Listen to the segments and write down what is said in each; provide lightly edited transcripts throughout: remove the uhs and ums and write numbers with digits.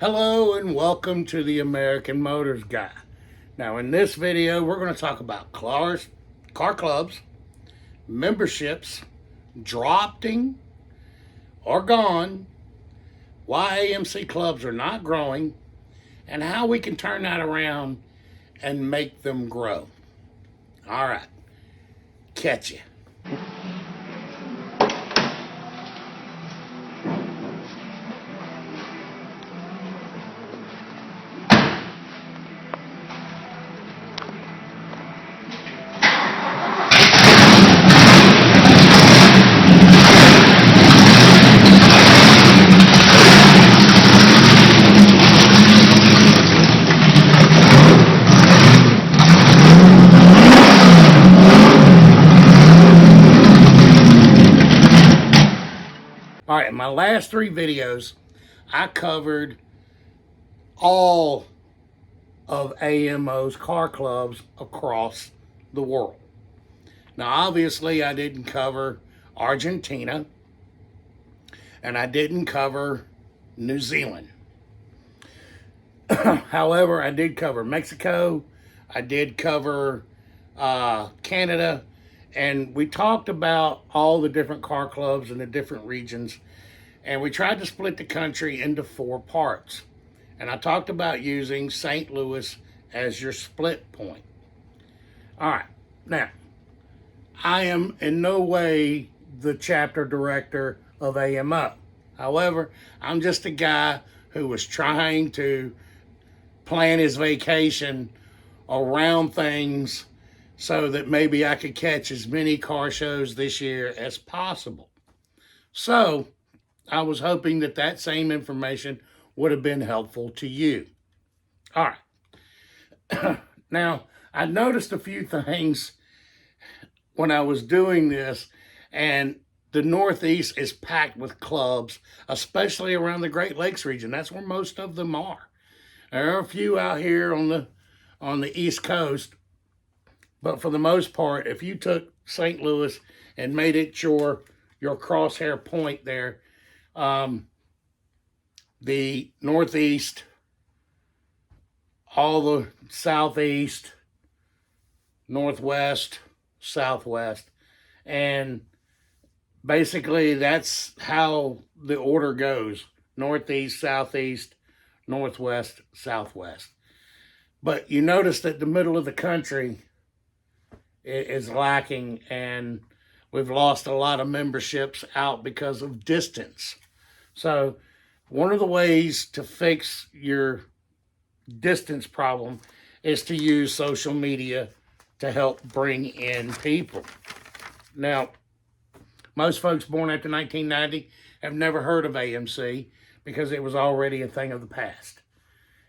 Hello and welcome to the American Motors Guy. Now in this video we're going to talk about car clubs, memberships, drafting or gone, why AMC clubs are not growing, and how we can turn that around and make them grow. Alright, catch you. Alright, in my last three videos, I covered all of AMO's car clubs across the world. Now, obviously, I didn't cover Argentina, and I didn't cover New Zealand. However, I did cover Mexico, I did cover Canada, and we talked about all the different car clubs in the different regions, and we tried to split the country into 4 parts. And I talked about using St. Louis as your split point. All right, now, I am in no way the chapter director of AMO. However, I'm just a guy who was trying to plan his vacation around things so that maybe I could catch as many car shows this year as possible. So I was hoping that that same information would have been helpful to you. All right. Now, I noticed a few things when I was doing this, and the Northeast is packed with clubs, especially around the Great Lakes region. That's where most of them are. There are a few out here on the East Coast, but for the most part, if you took St. Louis and made it your crosshair point there, the Northeast, all the Southeast, Northwest, Southwest, and basically that's how the order goes: Northeast, Southeast, Northwest, Southwest. But you notice that the middle of the country is lacking, and we've lost a lot of memberships out because of distance. So one of the ways to fix your distance problem is to use social media to help bring in people. Now, most folks born after 1990 have never heard of AMC because it was already a thing of the past.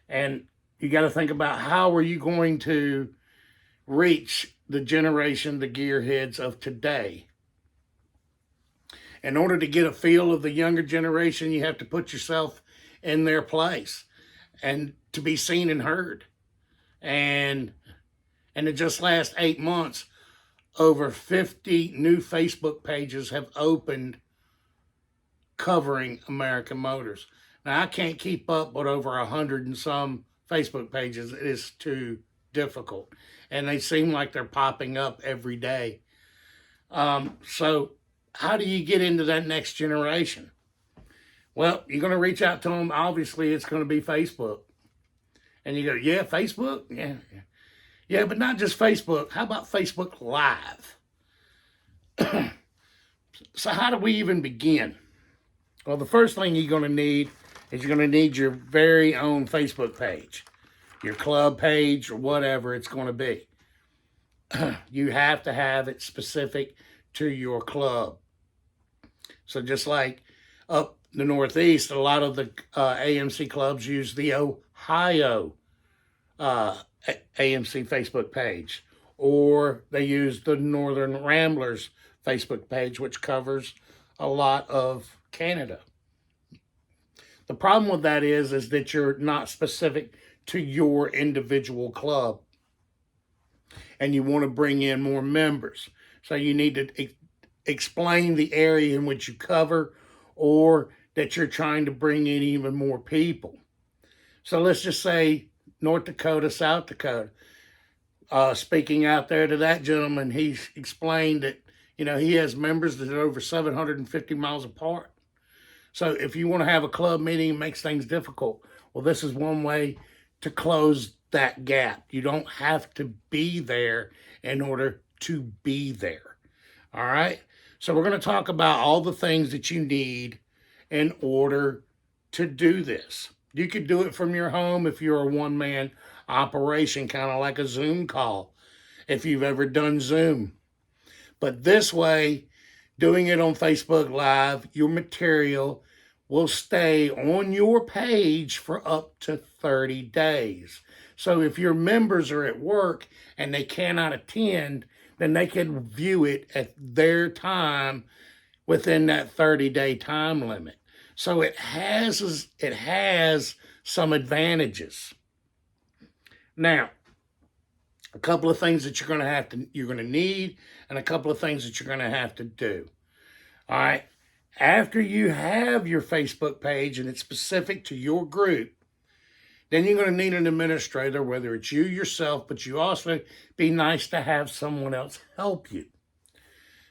And you got to think about, how are you going to reach the generation, the gearheads of today? In order to get a feel of the younger generation, you have to put yourself in their place and to be seen and heard. And in the just last 8 months, over 50 new Facebook pages have opened covering American Motors. Now, I can't keep up with over 100 and some Facebook pages. It is too difficult. And they seem like they're popping up every day. So how do you get into that next generation? Well, you're going to reach out to them. Obviously, it's going to be Facebook. And you go, yeah, Facebook? Yeah. Yeah, but not just Facebook. How about Facebook Live? So how do we even begin? Well, the first thing you're going to need is you're going to need your very own Facebook page, your club page, or whatever it's going to be. You have to have it specific to your club. So just like up the Northeast, a lot of the AMC clubs use the Ohio AMC Facebook page, or they use the Northern Ramblers Facebook page, which covers a lot of Canada. The problem with that is that you're not specific to your individual club, and you want to bring in more members. So you need to explain the area in which you cover, or that you're trying to bring in even more people. So let's just say North Dakota, South Dakota. Speaking out there to that gentleman, he explained that, he has members that are over 750 miles apart. So if you want to have a club meeting, it makes things difficult. Well, this is one way to close that gap. You don't have to be there in order to be there. All right. So we're going to talk about all the things that you need in order to do this. You could do it from your home if you're a one-man operation, kind of like a Zoom call, if you've ever done Zoom. But this way, doing it on Facebook Live, your material will stay on your page for up to 30 days. So if your members are at work and they cannot attend, then they can view it at their time within that 30-day time limit. So it has some advantages. Now, a couple of things that you're going to need, and a couple of things that you're going to have to do. All right. After you have your Facebook page and it's specific to your group, then you're going to need an administrator, whether it's you yourself, but you also be nice to have someone else help you.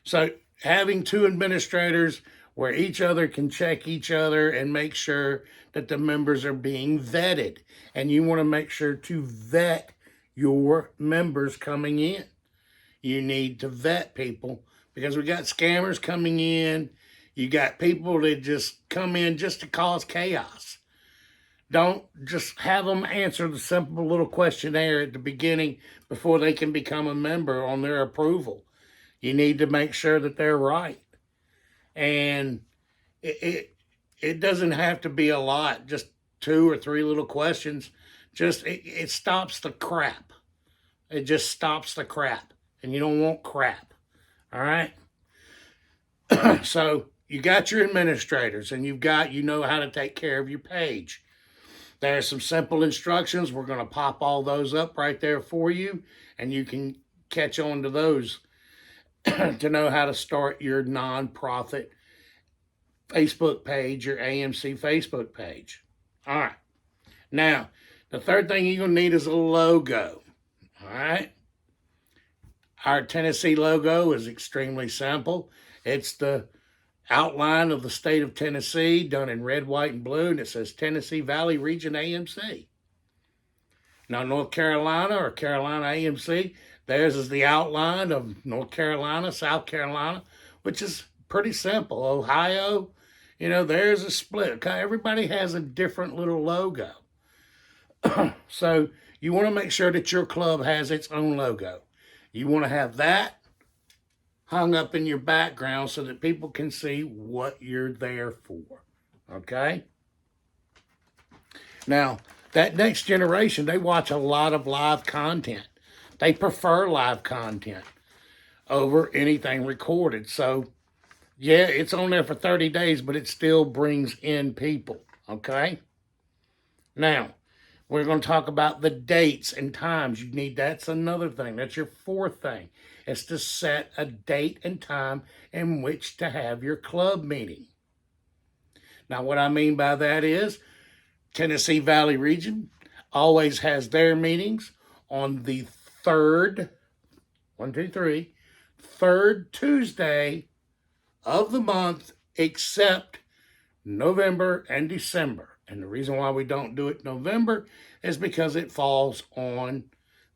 So having two administrators where each other can check each other and make sure that the members are being vetted. And you want to make sure to vet your members coming in. You need to vet people because we got scammers coming in. You got people that just come in just to cause chaos. Don't just have them answer the simple little questionnaire at the beginning before they can become a member on their approval. You need to make sure that they're right. And it doesn't have to be a lot, just 2 or 3 little questions. Just it stops the crap. It just stops the crap. And you don't want crap. All right? So you got your administrators and you know how to take care of your page. There's some simple instructions. We're going to pop all those up right there for you, and you can catch on to those to know how to start your nonprofit Facebook page, your AMC Facebook page. All right. Now, the third thing you're going to need is a logo. All right. Our Tennessee logo is extremely simple. It's the outline of the state of Tennessee done in red, white, and blue, and it says Tennessee Valley Region AMC. Now, North Carolina or Carolina AMC, theirs is the outline of North Carolina, South Carolina, which is pretty simple. Ohio, there's a split. Everybody has a different little logo. So you want to make sure that your club has its own logo. You want to have that hung up in your background so that people can see what you're there for. Okay? Now, that next generation, they watch a lot of live content. They prefer live content over anything recorded. So, yeah, it's on there for 30 days, but it still brings in people. Okay? Now, we're going to talk about the dates and times. That's another thing. That's your fourth thing. It's to set a date and time in which to have your club meeting. Now, what I mean by that is Tennessee Valley Region always has their meetings on the third Tuesday of the month, except November and December. And the reason why we don't do it November is because it falls on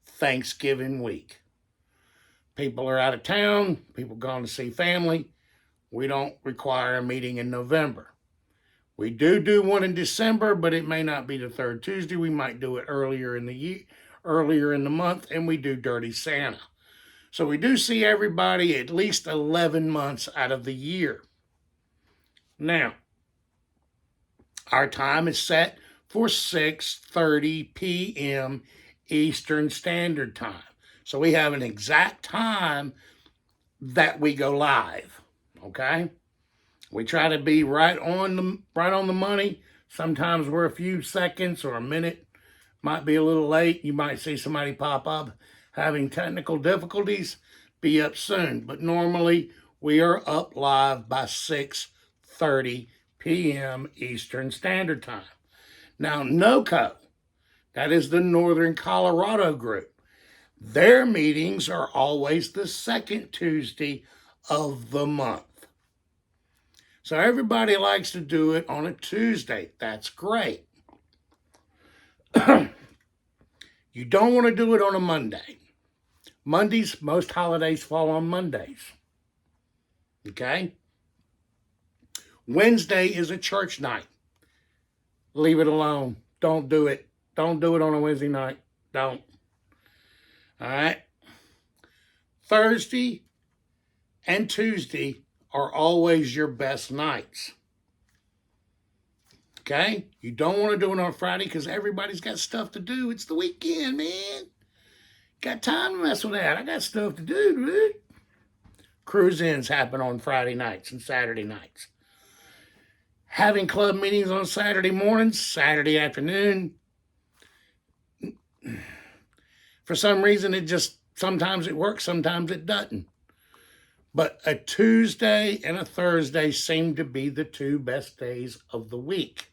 Thanksgiving week. People are out of town. People gone to see family. We don't require a meeting in November. We do one in December, but it may not be the third Tuesday. We might do it earlier in the month, and we do Dirty Santa. So we do see everybody at least 11 months out of the year. Now, our time is set for 6:30 p.m. Eastern Standard Time. So we have an exact time that we go live, okay? We try to be right on the money. Sometimes we're a few seconds or a minute, might be a little late. You might see somebody pop up having technical difficulties, be up soon. But normally we are up live by 6:30 p.m. Eastern Standard Time. Now, NOCO, That is the Northern Colorado group. Their meetings are always the second Tuesday of the month. So everybody likes to do it on a Tuesday. That's great. You don't want to do it on a Monday. Mondays, most holidays fall on Mondays. Okay? Wednesday is a church night. Leave it alone. Don't do it. Don't do it on a Wednesday night. Don't. All right? Thursday and Tuesday are always your best nights. Okay? You don't want to do it on Friday because everybody's got stuff to do. It's the weekend, man. Got time to mess with that. I got stuff to do, dude. Cruise-ins happen on Friday nights and Saturday nights. Having club meetings on Saturday mornings, Saturday afternoon. For some reason, sometimes it works, sometimes it doesn't. But a Tuesday and a Thursday seem to be the two best days of the week.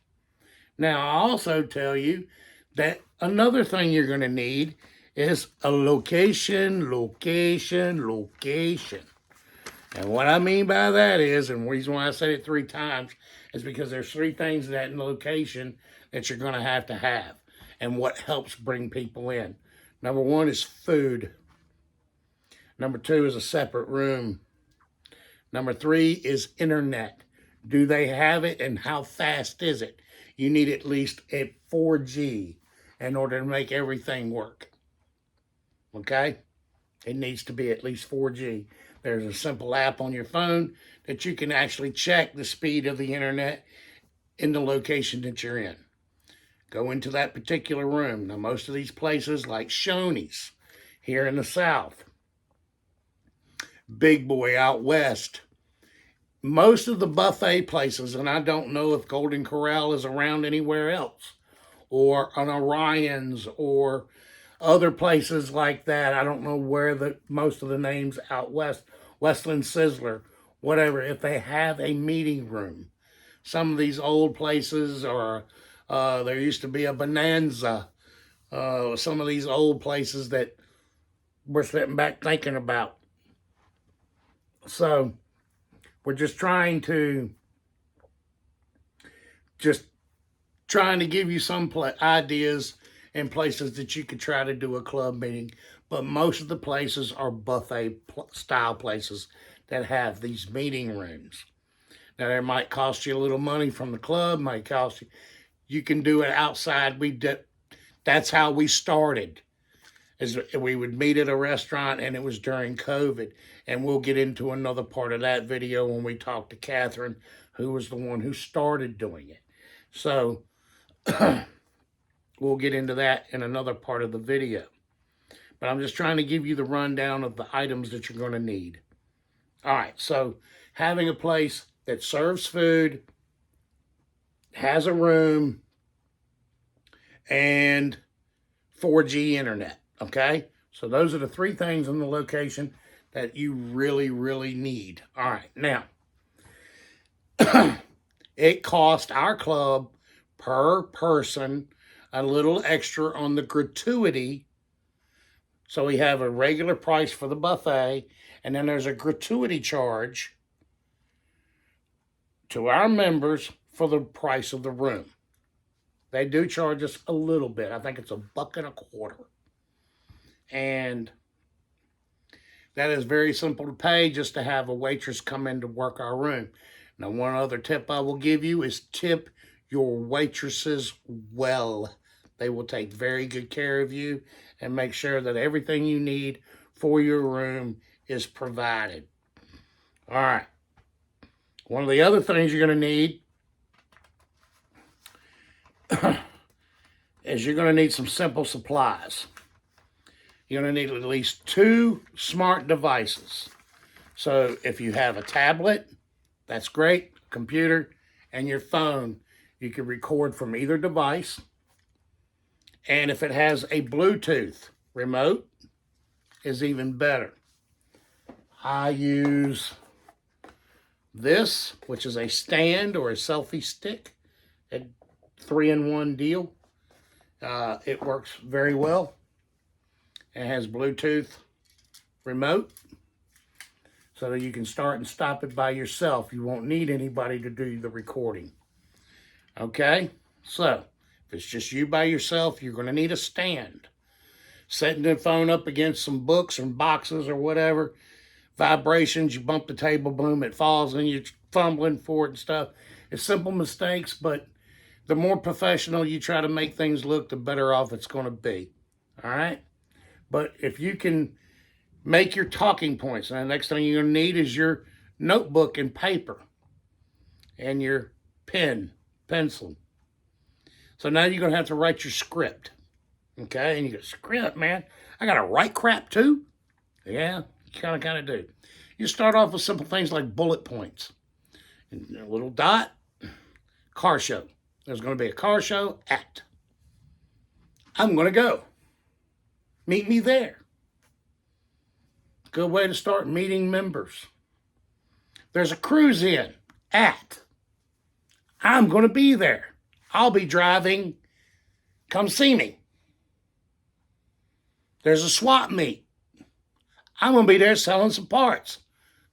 Now, I also tell you that another thing you're going to need is a location. And what I mean by that is, and the reason why I said it 3 times, is because there's 3 things that in the location that you're going to have and what helps bring people in. Number 1 is food. Number 2 is a separate room. Number 3 is internet. Do they have it and how fast is it? You need at least a 4G in order to make everything work. Okay? It needs to be at least 4G. There's a simple app on your phone that you can actually check the speed of the internet in the location that you're in. Go into that particular room. Now, most of these places, like Shoney's here in the South, Big Boy out west, most of the buffet places, and I don't know if Golden Corral is around anywhere else, or an Orion's, or other places like that. I don't know where most of the names out west, Westland Sizzler, whatever, if they have a meeting room. Some of these old places are, there used to be a Bonanza. Some of these old places that we're sitting back thinking about. So we're just trying to give you some ideas and places that you could try to do a club meeting. But most of the places are buffet style places that have these meeting rooms. Now, it might cost you a little money from the club, might cost you. You can do it outside. That's how we started. Is we would meet at a restaurant, and it was during COVID. And we'll get into another part of that video when we talk to Catherine, who was the one who started doing it. So we'll get into that in another part of the video. But I'm just trying to give you the rundown of the items that you're going to need. All right, so having a place that serves food, has a room, and 4G internet, okay? So those are the 3 things in the location that you really, really need. All right, now, it cost our club per person a little extra on the gratuity. So we have a regular price for the buffet, and then there's a gratuity charge to our members for the price of the room. They do charge us a little bit. I think it's $1.25. And that is very simple to pay, just to have a waitress come in to work our room. Now, one other tip I will give you is tip your waitresses well. They will take very good care of you and make sure that everything you need for your room is provided. All right. One of the other things you're going to need is you're going to need some simple supplies. You're going to need at least 2 smart devices. So if you have a tablet, that's great, computer, and your phone, you can record from either device. And if it has a Bluetooth remote, is even better. I use this, which is a stand or a selfie stick, a 3-in-1 deal. It works very well. It has Bluetooth remote so that you can start and stop it by yourself. You won't need anybody to do the recording. Okay? So, if it's just you by yourself, you're going to need a stand. Setting the phone up against some books or boxes or whatever, vibrations, you bump the table, boom, it falls, and you're fumbling for it and stuff. It's simple mistakes, but the more professional you try to make things look, the better off it's going to be. All right? But if you can make your talking points, and the next thing you're going to need is your notebook and paper and your pencil. So now you're going to have to write your script. Okay? And you go, script, man? I got to write crap too? Yeah, you kind of do. You start off with simple things like bullet points. And a little dot, car show. There's going to be a car show at. I'm going to go. Meet me there. Good way to start meeting members. There's a cruise in at. I'm going to be there. I'll be driving. Come see me. There's a swap meet. I'm going to be there selling some parts.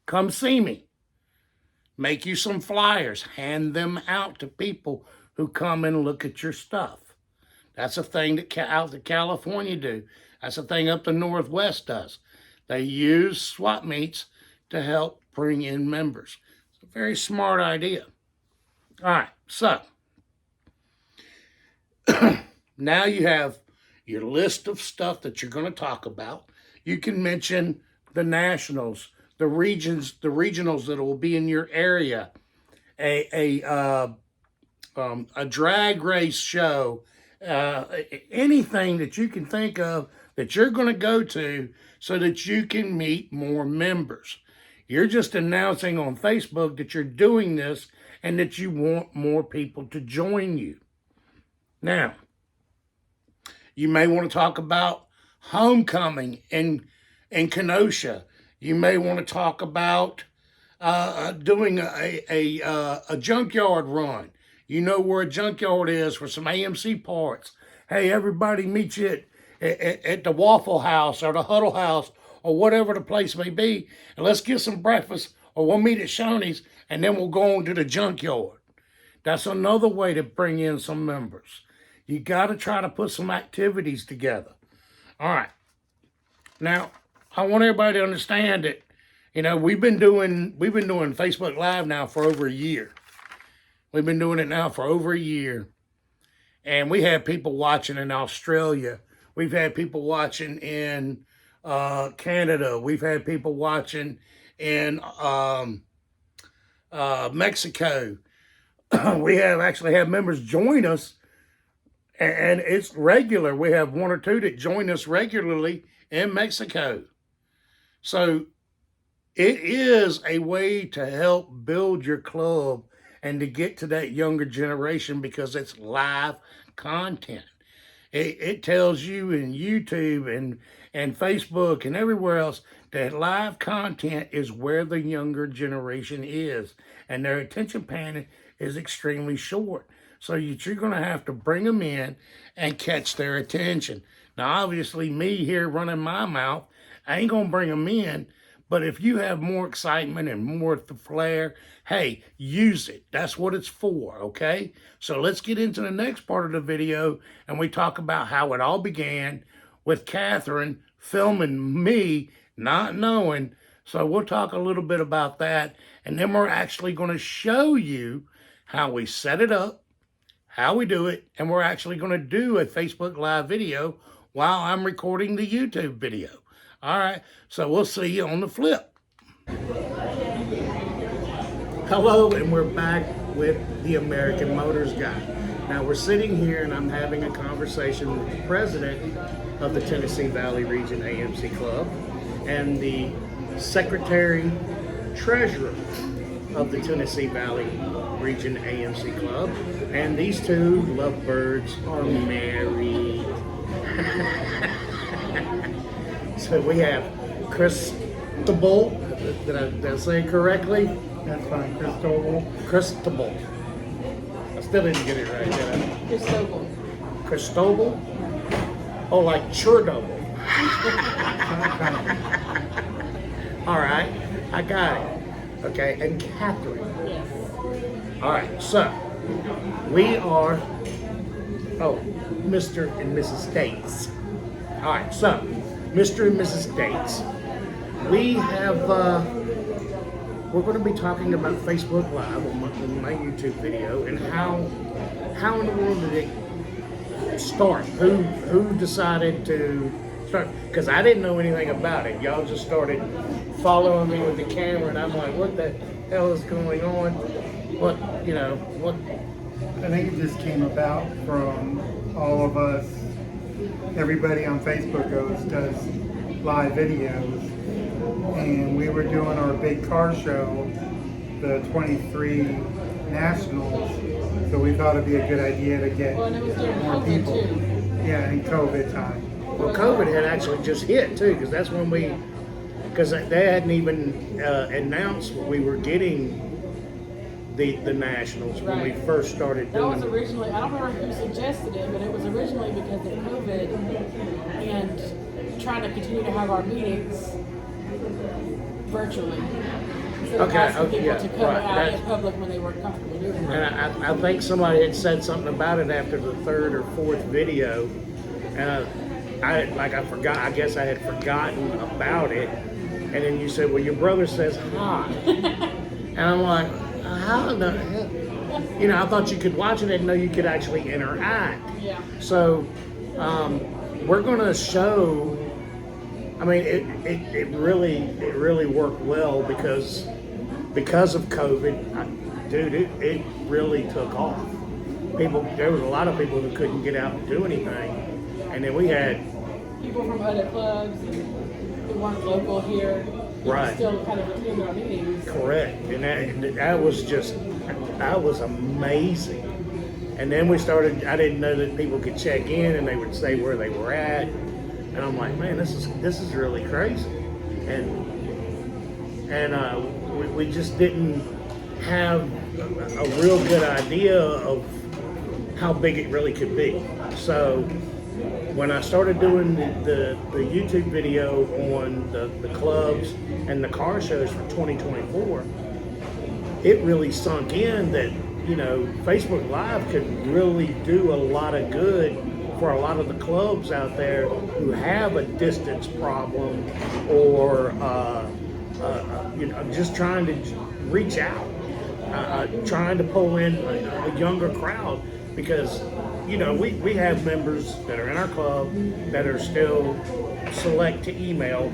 Come see me. Make you some flyers. Hand them out to people who come and look at your stuff. That's a thing that out in California do. That's a thing up the Northwest does. They use swap meets to help bring in members. It's a very smart idea. All right, so now you have your list of stuff that you're going to talk about. You can mention the nationals, the regionals that will be in your area, a drag race show, anything that you can think of that you're going to go to so that you can meet more members. You're just announcing on Facebook that you're doing this and that you want more people to join you. Now, you may want to talk about homecoming in Kenosha. You may want to talk about doing a junkyard run. You know where a junkyard is for some AMC parts. Hey, everybody meet you at the Waffle House or the Huddle House or whatever the place may be, and let's get some breakfast, or we'll meet at Shoney's, and then we'll go on to the junkyard. That's another way to bring in some members. You got to try to put some activities together. All right. Now, I want everybody to understand that, you know, we've been doing Facebook Live now for over a year. We've been doing it now for over a year. And we have people watching in Australia. We've had people watching in Canada. We've had people watching in Mexico. We have actually had members join us, and it's regular. We have one or two that join us regularly in Mexico. So it is a way to help build your club and to get to that younger generation because it's live content. It tells you in YouTube and Facebook and everywhere else that live content is where the younger generation is, and their attention span is extremely short. So you're going to have to bring them in and catch their attention. Now, obviously, me here running my mouth, I ain't going to bring them in. But if you have more excitement and more the flair, hey, use it. That's what it's for, okay? So let's get into the next part of the video, and we talk about how it all began with Catherine filming me not knowing. So we'll talk a little bit about that, and then we're actually going to show you how we set it up, how we do it, and we're actually going to do a Facebook Live video while I'm recording the YouTube video. All right, so we'll see you on the flip. Hello, and we're back with the American Motors Guy. Now we're sitting here and I'm having a conversation with the president of the Tennessee Valley Region AMC Club and the secretary treasurer of the Tennessee Valley Region AMC Club. And these two lovebirds are married. So we have Cristobal. Did I say it correctly? That's fine, Cristobal. Cristobal. I still didn't get it right, did I? Cristobal. Cristobal. Oh, like Chernobyl. All right, I got it. Okay, and Catherine. Yes. All right, so we are, Mr. and Mrs. States. All right, so Mr. and Mrs. States, we have, we're going to be talking about Facebook Live on my YouTube video and how in the world did it start? Who decided to start? Because I didn't know anything about it. Y'all just started following me with the camera, and I'm like, what the hell is going on? What? I think it just came about from all of us. Everybody on Facebook does live videos, and we were doing our big car show, the 23 Nationals. So we thought it'd be a good idea to get Well, and it was during more COVID people. too. Yeah, in COVID time. Well, COVID had actually just hit too, because that's when because they hadn't even announced we were getting the Nationals when we Right. first started That was doing it. originally, I don't remember who suggested it, but it was originally because of COVID and trying to continue to have our meetings virtually. Instead of Okay, asking okay, people yeah, to come right, out that's- in public when they weren't comfortable doing it. And I think somebody had said something about it after the third or fourth video, and I forgot. I guess I had forgotten about it, and then you said, "Well, your brother says hi," and I'm like, "How the hell?" I thought you could watch it. I didn't know you could actually interact. Yeah. So we're going to show. I mean, it really worked well because of COVID, dude. It really took off. There was a lot of people who couldn't get out and do anything, and then we had People from other clubs who weren't local here. Right. Still kind of attend our meetings. correct, and that was amazing. And then we started. I didn't know that people could check in and they would say where they were at. And I'm like, man, this is really crazy, and we just didn't have a real good idea of how big it really could be. So when I started doing the YouTube video on the clubs and the car shows for 2024, it really sunk in that Facebook Live could really do a lot of good for a lot of the clubs out there who have a distance problem or just trying to reach out, trying to pull in a younger crowd because we have members that are in our club that are still select to email,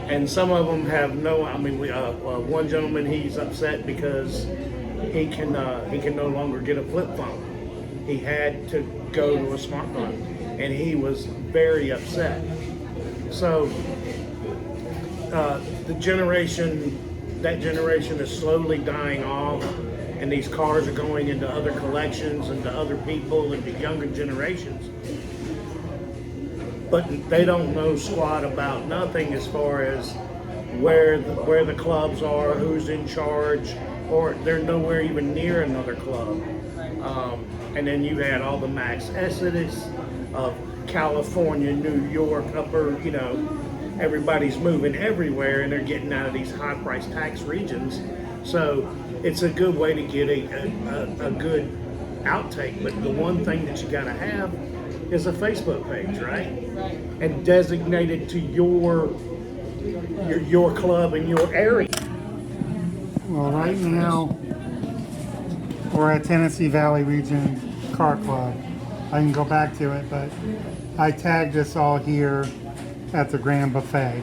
and some of them have no. I mean, one gentleman, he's upset because he can no longer get a flip phone. He had to go to a smartphone, and he was very upset. So that generation is slowly dying off, and these cars are going into other collections and to other people and to younger generations. But they don't know squat about nothing as far as where the clubs are, who's in charge, or they're nowhere even near another club. And then you had all the mass exodus of California, New York, everybody's moving everywhere and they're getting out of these high price tax regions. So it's a good way to get a good outtake. But the one thing that you gotta have is a Facebook page, right? Right. And designated to your club and your area. Well, right now we're at Tennessee Valley Region Car Club. I can go back to it, but I tagged us all here at the Grand Buffet.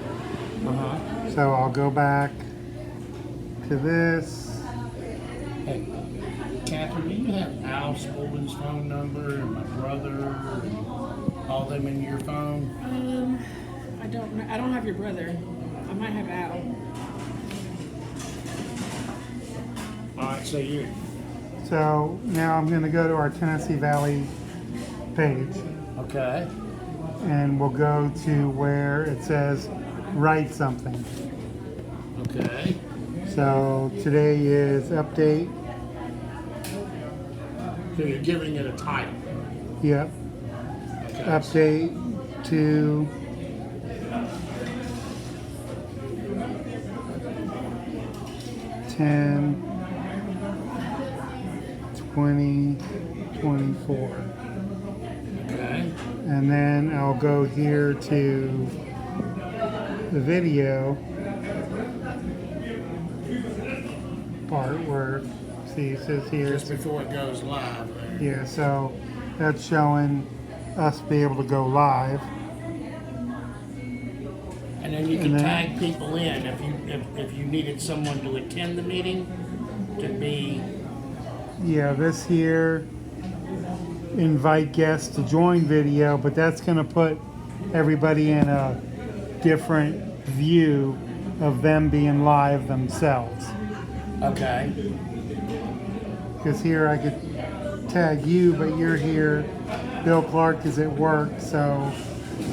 So I'll go back to this. Hey, Catherine, do you have Al Spaulding's phone number and my brother and all them in your phone? I don't have your brother. I might have Al. All right, so you. So now I'm going to go to our Tennessee Valley page, Okay. and we'll go to where it says write something. Okay. So today is update. So you're giving it a title. Yep. Okay. Update to ten 2024. Okay. And then I'll go here to the video part where, see, it says here. Just before it goes live. Yeah, so that's showing us be able to go live. And then you can And then- tag people in if you needed someone to attend the meeting to be. Yeah, this here, invite guests to join video, but that's going to put everybody in a different view of them being live themselves. Okay. Because here I could tag you, but you're here. Bill Clark is at work, so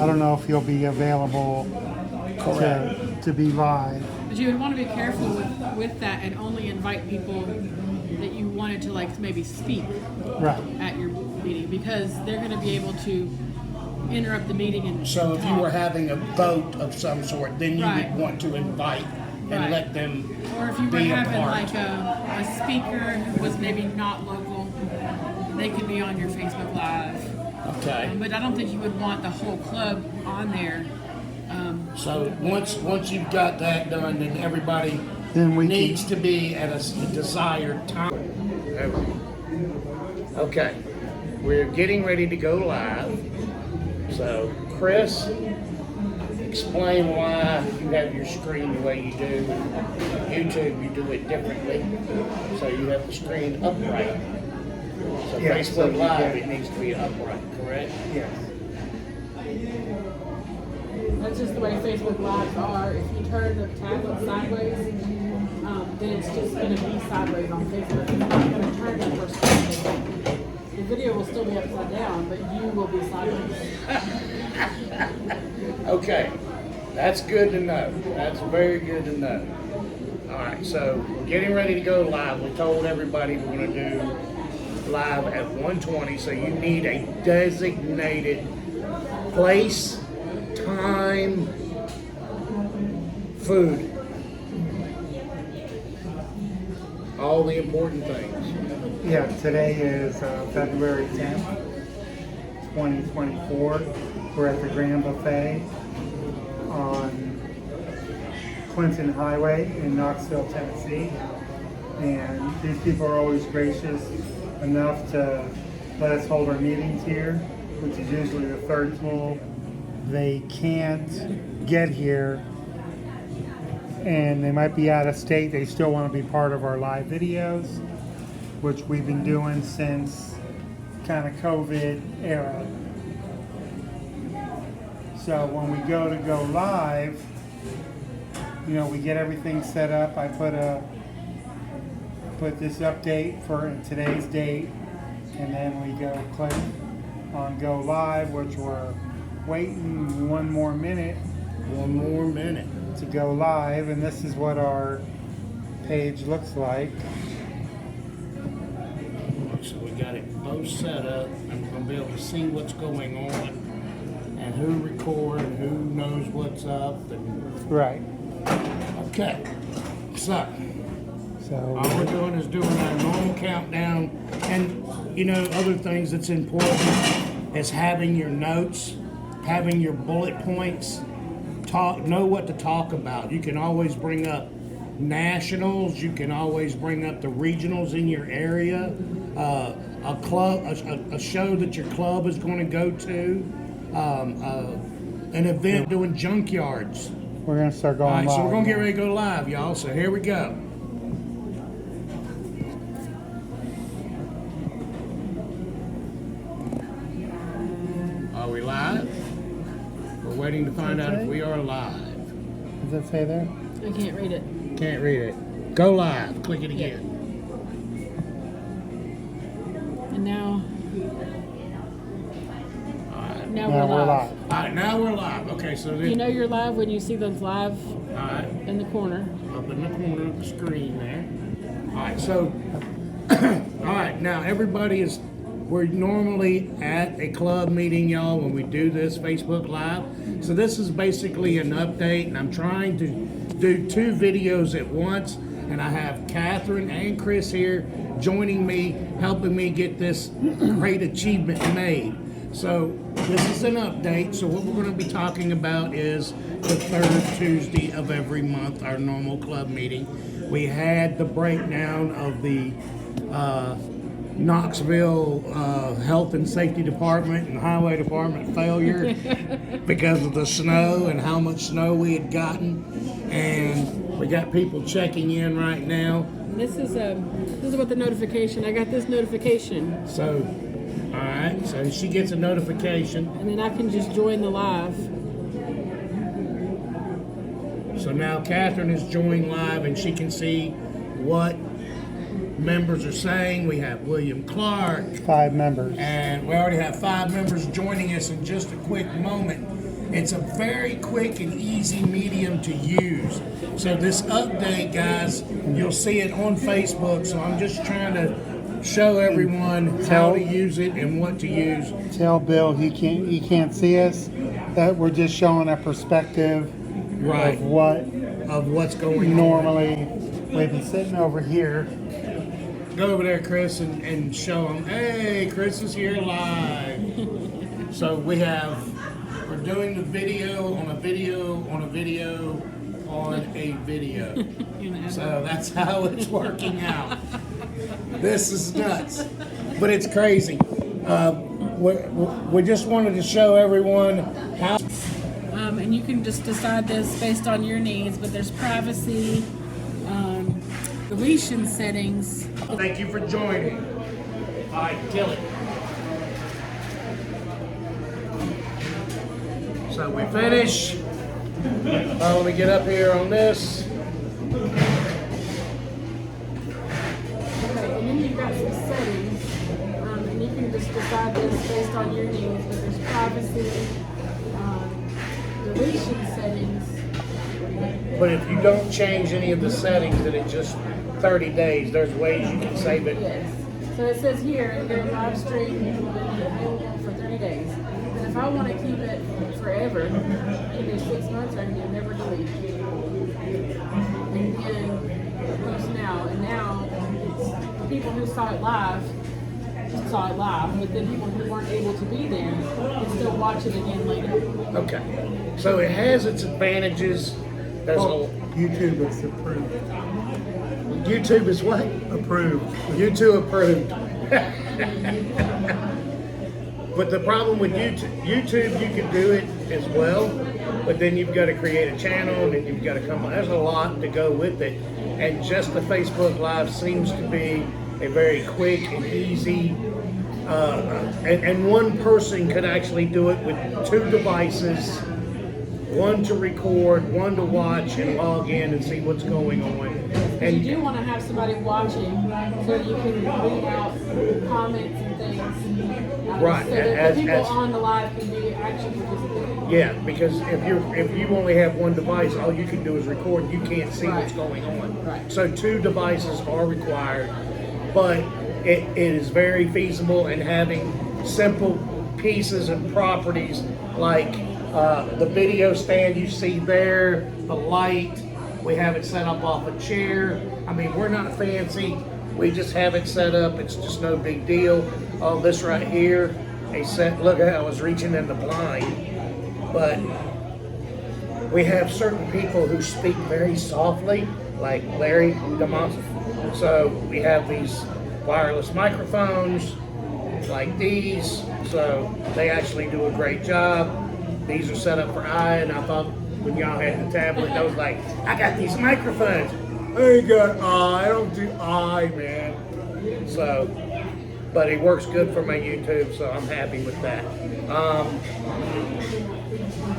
I don't know if he'll be available to be live. But you would want to be careful with that and only invite people that you wanted to like maybe speak Right. at your meeting, because they're going to be able to interrupt the meeting and So if you talk. were having a vote of some sort, then you Right. would want to invite and Right. let them Or if you were be a having part. like a speaker who was maybe not local, they could be on your Facebook Live. Okay. But I don't think you would want the whole club on there. So once you've got that done, then everybody Then we needs to be at a desired time. Okay. We're getting ready to go live. So Chris, explain why you have your screen the way you do. YouTube, you do it differently. So you have the screen upright. So Yeah, Facebook so you Live, get- it needs to be upright, correct? Yes. That's just the way Facebook Lives are. If you turn the tablet sideways, then it's just going to be sideways on Facebook. It's not going to turn that perspective. The video will still be upside down, but you will be sideways. Okay, that's good to know. That's very good to know. All right, so we're getting ready to go live. We told everybody we're going to do live at 1:20, so you need a designated place, time, food. All the important things. Yeah, today is February 10th, 2024. We're at the Grand Buffet on Clinton Highway in Knoxville, Tennessee. And these people are always gracious enough to let us hold our meetings here, which is usually the third floor. They can't get here and they might be out of state. They still want to be part of our live videos, which we've been doing since kind of COVID era. So when we go live, you know, we get everything set up. I put this update for today's date, and then we go click on go live, which we're waiting one more minute to go live, and this is what our page looks like. So we got it both set up, and we're going to be able to see what's going on, and who recorded, who knows what's up, and Right. okay. So So all we're doing is doing our normal countdown, and you know, other things that's important is having your notes, having your bullet points, know what to talk about. You can always bring up nationals, you can always bring up the regionals in your area, a club, a show that your club is going to go to, an event doing junkyards. we're gonna start All going right, so live. we're gonna get ready to go live, y'all. So here we go. Are we live? We're waiting to find out if we are live. Does that say there? I can't read it. Can't read it. Go live. Click it again. And now All right. Now Now we're live. All right, now we're live. Okay, so then, You know you're live when you see the live all right, in the corner. up in the corner of the screen there. All right, so, all right, now everybody is we're normally at a club meeting, y'all, when we do this Facebook Live. So this is basically an update, and I'm trying to do 2 videos at once. And I have Catherine and Chris here joining me, helping me get this great achievement made. So this is an update. So what we're going to be talking about is the 3rd Tuesday of every month, our normal club meeting. We had the breakdown of the Knoxville Health and Safety Department and Highway Department failure because of the snow and how much snow we had gotten. And we got people checking in right now. This is what the notification. I got this notification. So, all right. So she gets a notification. And then I can just join the live. So now Catherine is joined live and she can see what members are saying. We have William Clark. 5 members. And we already have 5 members joining us in just a quick moment. It's a very quick and easy medium to use. So this update, guys, you'll see it on Facebook. So I'm just trying to show everyone how to use it and what to use. Tell Bill he can't see us, that we're just showing a perspective Right. of What's going on. normally we've been sitting over here. Go over there, Chris, and show them. Hey, Chris is here live. So we're doing the video on a video on a video on a video. So that's how it's working out. This is nuts, but it's crazy. We just wanted to show everyone how. And you can just decide this based on your needs, but there's privacy, deletion settings. Thank you for joining. All right, kill it. So we finish. Let me get up here on this. Okay, and then you've got some settings, and you can just decide this based on your needs, but there's privacy, deletion settings. But if you don't change any of the settings, then it's just 30 days. There's ways you can save it. Yes. So it says here, your live stream will be available for 30 days. And if I want to keep it forever, I can do 6 months or I can do never delete. And then post now. And now, it's people who saw it live, but then people who weren't able to be there can still watch it again later. Okay. So it has its advantages. There's YouTube is approved. YouTube is what? Approved. YouTube approved. But the problem with YouTube, you can do it as well, but then you've got to create a channel and then you've got to come. There's a lot to go with it, and just the Facebook Live seems to be a very quick and easy. And one person could actually do it with 2 devices. One to record, one to watch and log in and see what's going on. And you do want to have somebody watching so you can read out comments and things. Right. So that the people on the live can be actually participating. Yeah, because if you only have one device, all you can do is record. You can't see what's going on. Right. So 2 devices are required, but it is very feasible, and having simple pieces and properties like the video stand you see there, the light, we have it set up off a chair. I mean, we're not fancy. We just have it set up. It's just no big deal. Oh, this right here, look at how I was reaching in the blind. But we have certain people who speak very softly, like Larry DeMont. So we have these wireless microphones like these. So they actually do a great job. These are set up for eye, and I thought when y'all had the tablet, I was like, I got these microphones. I ain't got eye, I don't do eye, man. So, but it works good for my YouTube, so I'm happy with that.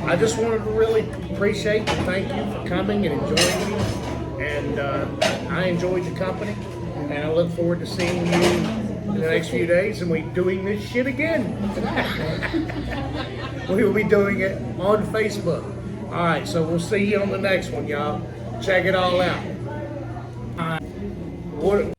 I just wanted to really appreciate and thank you for coming and enjoying me. And I enjoyed the company, and I look forward to seeing you in the next few days, and we doing this shit again. We will be doing it on Facebook. All right, so we'll see you on the next one, y'all. Check it all out. What